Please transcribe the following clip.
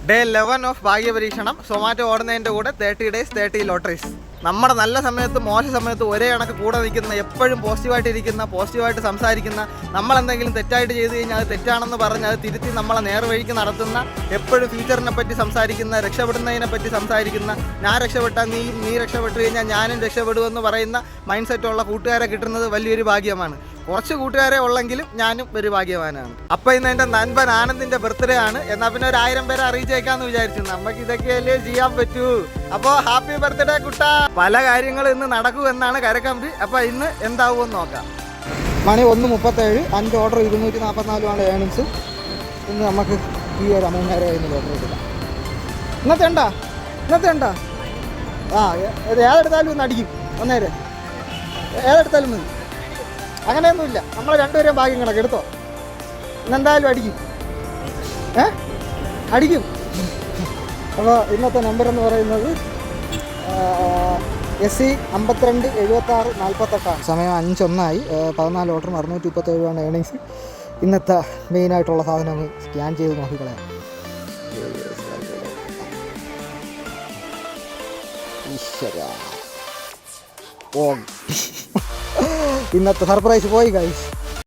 Day 11 of ഭാഗ്യപരീക്ഷണം. Zomato ഓടുന്നതിൻ്റെ കൂടെ 30 days 30 ലോട്ടറീസ്. നമ്മുടെ നല്ല സമയത്ത് മോശ സമയത്ത് ഒരേ കണക്ക് കൂടെ നിൽക്കുന്ന, എപ്പോഴും പോസിറ്റീവായിട്ടിരിക്കുന്ന, പോസിറ്റീവായിട്ട് സംസാരിക്കുന്ന, നമ്മളെന്തെങ്കിലും തെറ്റായിട്ട് ചെയ്ത് കഴിഞ്ഞാൽ അത് തെറ്റാണെന്ന് പറഞ്ഞ് അത് തിരുത്തി നമ്മളെ നേർവഴിക്ക് നടത്തുന്ന, എപ്പോഴും ഫ്യൂച്ചറിനെ പറ്റി സംസാരിക്കുന്ന, രക്ഷപ്പെടുന്നതിനെ പറ്റി സംസാരിക്കുന്ന, ഞാൻ രക്ഷപ്പെട്ടാൽ നീ രക്ഷപ്പെട്ട് കഴിഞ്ഞാൽ ഞാനും രക്ഷപ്പെടുമെന്ന് പറയുന്ന മൈൻഡ് സെറ്റുള്ള കൂട്ടുകാരെ കിട്ടുന്നത് വലിയൊരു ഭാഗ്യമാണ്. കുറച്ച് കൂട്ടുകാരെ ഉള്ളെങ്കിലും ഞാനും ഒരു ഭാഗ്യവാനാണ്. അപ്പോൾ ഇന്ന് എൻ്റെ നൻപൻ ആനന്ദിൻ്റെ ബർത്ത്ഡേ ആണ്. എന്നാൽ പിന്നെ ഒരു 1000 പേരെ അറിയിച്ചേക്കാന്ന് വിചാരിച്ചു. നമുക്ക് ഇതൊക്കെയല്ലേ ചെയ്യാൻ പറ്റൂ. അപ്പോൾ ഹാപ്പി ബർത്ത്ഡേ കുട്ടാ. പല കാര്യങ്ങളും ഇന്ന് നടക്കുമെന്നാണ് കരക്കമ്പി. അപ്പോൾ ഇന്ന് എന്താവുമെന്ന് നോക്കാം. മണി 1:37. 5 ഓർഡർ 244 ഏണിങ്സ്. ഇന്ന് നമുക്ക് ഈ ഒരു 3000 കഴിഞ്ഞ് ഓർഡർ എടുക്കാം. ഇന്നത്തെ ഉണ്ടോ? ഇത് ഏതെടുത്താലും ഒന്ന് അടിക്കും. ഒന്നേരെ ഏതെടുത്താലും മതി, അങ്ങനെയൊന്നുമില്ല. നമ്മൾ രണ്ടുപേരെയും ഭാഗ്യം കണക്ക് എടുത്തോ. ഇന്നെന്തായാലും അടിക്കും. അപ്പോൾ ഇന്നത്തെ നമ്പർ എന്ന് പറയുന്നത് SC 52 76 48. സമയം 5:01. 14 ഓർഡറും 637 ഏണിങ്സ്. ഇന്നത്തെ മെയിനായിട്ടുള്ള സാധനം ഒന്ന് സ്കാൻ ചെയ്ത് നോക്കിക്കളയാം. ഇന്നത്തെ സർപ്രൈസ് പോയി ഗൈസ്.